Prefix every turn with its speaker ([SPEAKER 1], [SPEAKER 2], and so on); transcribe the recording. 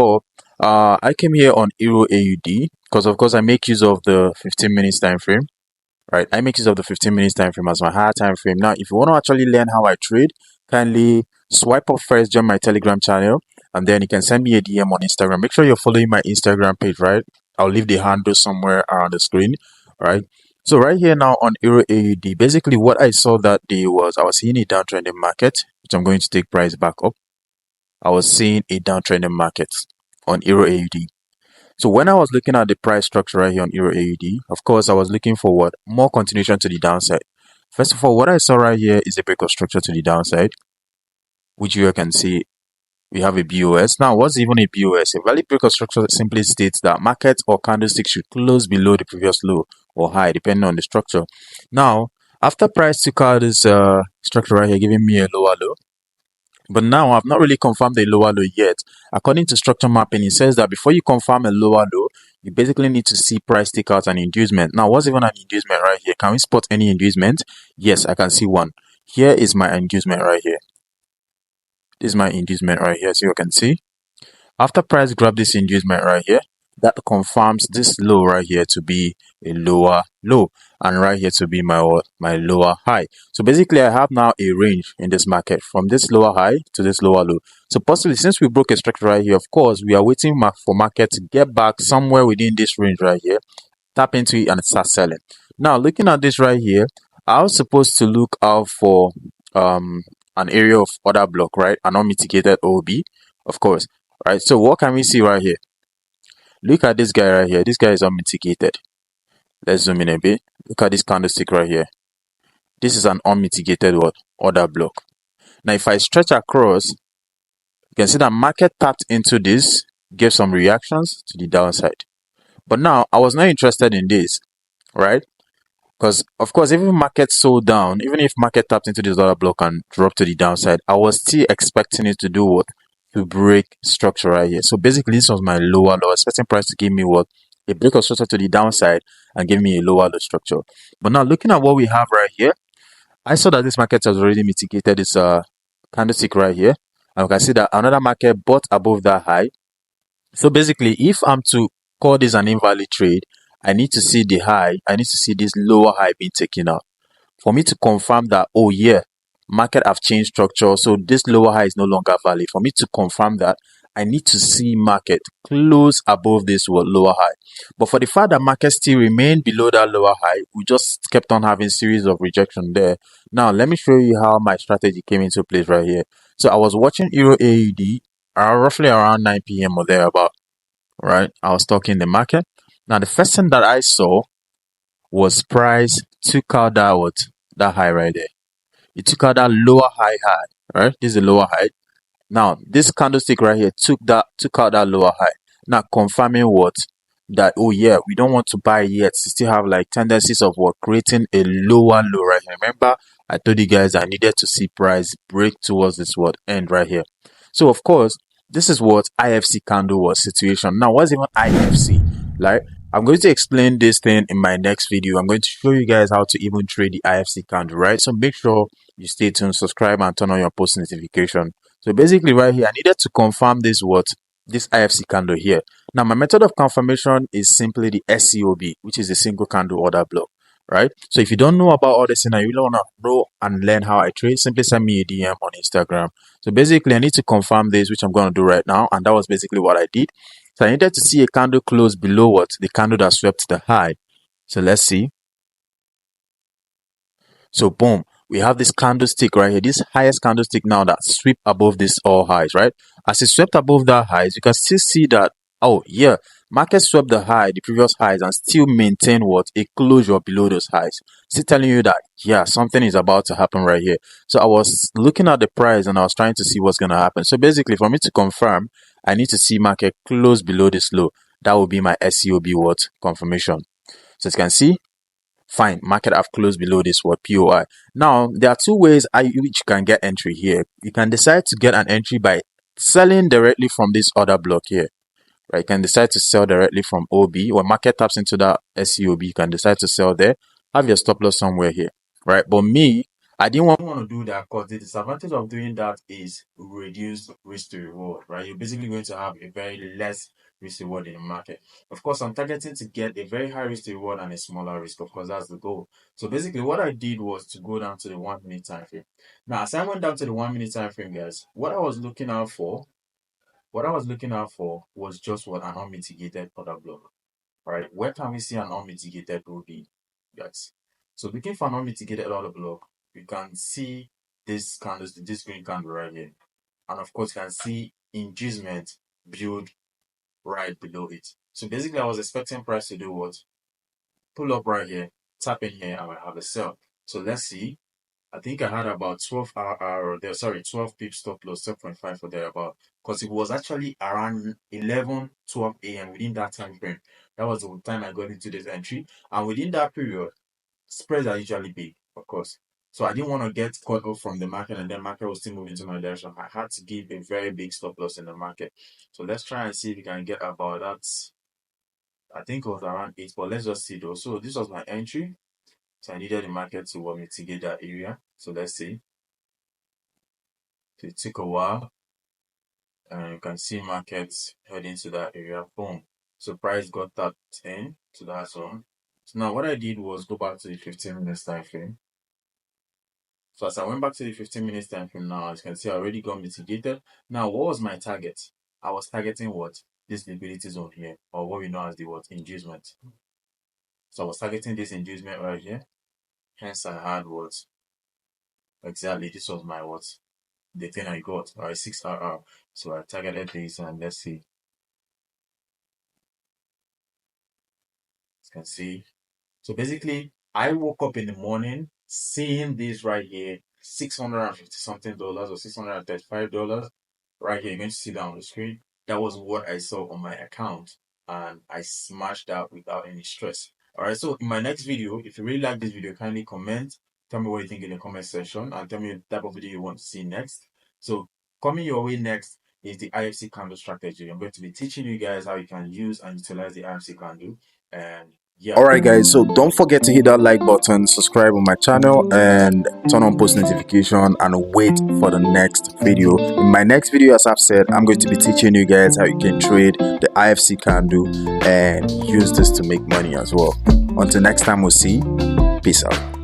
[SPEAKER 1] all, I came here on Euro AUD because of course I make use of the 15 minutes time frame. Right, I make use of the 15 minutes time frame as my higher time frame. Now, if you want to actually learn how I trade, kindly swipe up first, join my Telegram channel, and then you can send me a DM on Instagram. Make sure you're following my Instagram page, right? I'll leave the handle somewhere around the screen, right? So right here now on Euro AUD, basically what I saw that day was I was seeing a downtrending market, which I'm going to take price back up. I was seeing a downtrending market on Euro AUD. So when I was looking at the price structure right here on Euro AUD, of course, I was looking for what? More continuation to the downside. First of all, what I saw right here is a break of structure to the downside, which you can see we have a BOS. Now, what's even a BOS? A valid break of structure simply states that market or candlestick should close below the previous low or high, depending on the structure. Now, after price took out this structure right here, giving me a lower low, but now I've not really confirmed the lower low yet. According to structure mapping, it says that before you confirm a lower low, you basically need to see price take out an inducement. Now, what's even an inducement right here? Can we spot any inducement? Yes, I can see one. Here is my inducement right here. This is my inducement right here, so you can see. After price grab this inducement right here, that confirms this low right here to be a lower low, and right here to be my lower high. So basically I have now a range in this market from this lower high to this lower low. So possibly since we broke a structure right here, of course we are waiting for market to get back somewhere within this range right here, tap into it and start selling. Now looking at this right here, I was supposed to look out for an area of order block, right? An unmitigated OB, of course. Right, so what can we see right here? Look at this guy right here. This guy is unmitigated. Let's zoom in a bit. Look at this candlestick right here. This is an unmitigated what? Order block. Now, if I stretch across, you can see that market tapped into this, gave some reactions to the downside. But now, I was not interested in this, right? Because, of course, even market sold down, even if market tapped into this order block and dropped to the downside, I was still expecting it to do what? To break structure right here. So basically this was my lower low, expecting price to give me what? A break of structure to the downside and give me a lower low structure. But now looking at what we have right here, I saw that this market has already mitigated this candlestick right here, and we can see that another market bought above that high. So basically if I'm to call this an invalid trade, I need to see the high, I need to see this lower high being taken out for me to confirm that, oh yeah, market have changed structure, so this lower high is no longer valid. For me to confirm that, I need to see market close above this lower high. But for the fact that market still remained below that lower high, we just kept on having series of rejection there. Now let me show you how my strategy came into place right here. So I was watching Euro AUD roughly around 9 p.m. or thereabout, right? I was talking the market. Now the first thing that I saw was price took out that high right there. It took out that lower high, right? This is the lower high. Now this candlestick right here took out that lower high. Now confirming what? That, oh yeah, we don't want to buy yet. We still have like tendencies of what? Creating a lower low right here. Remember I told you guys I needed to see price break towards this end right here. So of course this is what IFC candle was situation. Now what's even IFC? Like, I'm going to explain this thing in my next video. I'm going to show you guys how to even trade the IFC candle, right? So make sure you stay tuned, subscribe, and turn on your post notification. So basically right here, I needed to confirm this IFC candle here. Now my method of confirmation is simply the SCOB, which is a single candle order block, right? So if you don't know about all this and you really want to know and learn how I trade, simply send me a DM on Instagram. So basically I need to confirm this, which I'm going to do right now, and that was basically what I did. So I needed to see a candle close below what? The candle that swept the high. So let's see. So boom, we have this candlestick right here, this highest candlestick now that sweep above this all highs, right? As it swept above that highs, you can still see that, oh yeah, market swept the high, the previous highs, and still maintain what? A closure below those highs. Still telling you that, yeah, something is about to happen right here. So I was looking at the price and I was trying to see what's going to happen. So basically for me to confirm, I need to see market close below this low. That will be my SCOB confirmation. So as you can see, fine, market have closed below this POI. Now there are two ways which you can get entry here. You can decide to get an entry by selling directly from this order block here, right? You can decide to sell directly from OB. When market taps into that SCOB, you can decide to sell there, have your stop loss somewhere here, right? But me, I didn't want to do that because the disadvantage of doing that is reduced risk to reward, right? You're basically going to have a very less risk to reward in the market. Of course, I'm targeting to get a very high risk to reward and a smaller risk. Of course, that's the goal. So basically, what I did was to go down to the 1 minute time frame. Now, as I went down to the 1 minute time frame, guys, what I was looking out for was just what an unmitigated order block. Right? Where can we see an unmitigated Ruby? Yes. So looking for an unmitigated order block, you can see this candles, this green candle right here. And of course, you can see inducement build right below it. So basically, I was expecting price to do what? Pull up right here, tap in here, and I have a sell. So let's see. I think I had about 12 there, sorry, 12 pips stop loss, 7.5 for there about, because it was actually around 11, 12 a.m. within that time frame. That was the time I got into this entry. And within that period, spreads are usually big, of course. So I didn't want to get caught up from the market and then market was still moving to my direction. I had to give a very big stop loss in the market. So let's try and see if we can get about that. I think it was around 8, but let's just see though. So this was my entry. So I needed the market to mitigate that area. So let's see. So it took a while. And you can see markets heading to that area. Boom. So price got that 10 to that zone. So now what I did was go back to the 15 minutes time frame. So as I went back to the 15 minutes time frame now, as you can see, I already got mitigated. Now, what was my target? I was targeting what? This liquidity zone here, or what we know as the what? Inducement. So I was targeting this inducement right here. Hence, I had what? Exactly, this was my what? The thing I got, right? 6RR. So I targeted this, and let's see. As you can see. So basically, I woke up in the morning seeing this right here, $650 something or $635 right here. You're going to see that on the screen. That was what I saw on my account, and I smashed that without any stress. All right. So in my next video, if you really like this video, kindly comment. Tell me what you think in the comment section, and tell me the type of video you want to see next. So coming your way next is the IFC candle strategy. I'm going to be teaching you guys how you can use and utilize the IFC candle, and yeah.
[SPEAKER 2] Alright guys, so don't forget to hit that like button, subscribe on my channel, and turn on post notification, and wait for the next video. In my next video, as I've said, I'm going to be teaching you guys how you can trade the IFC candle and use this to make money as well. Until next time, we'll see. Peace out.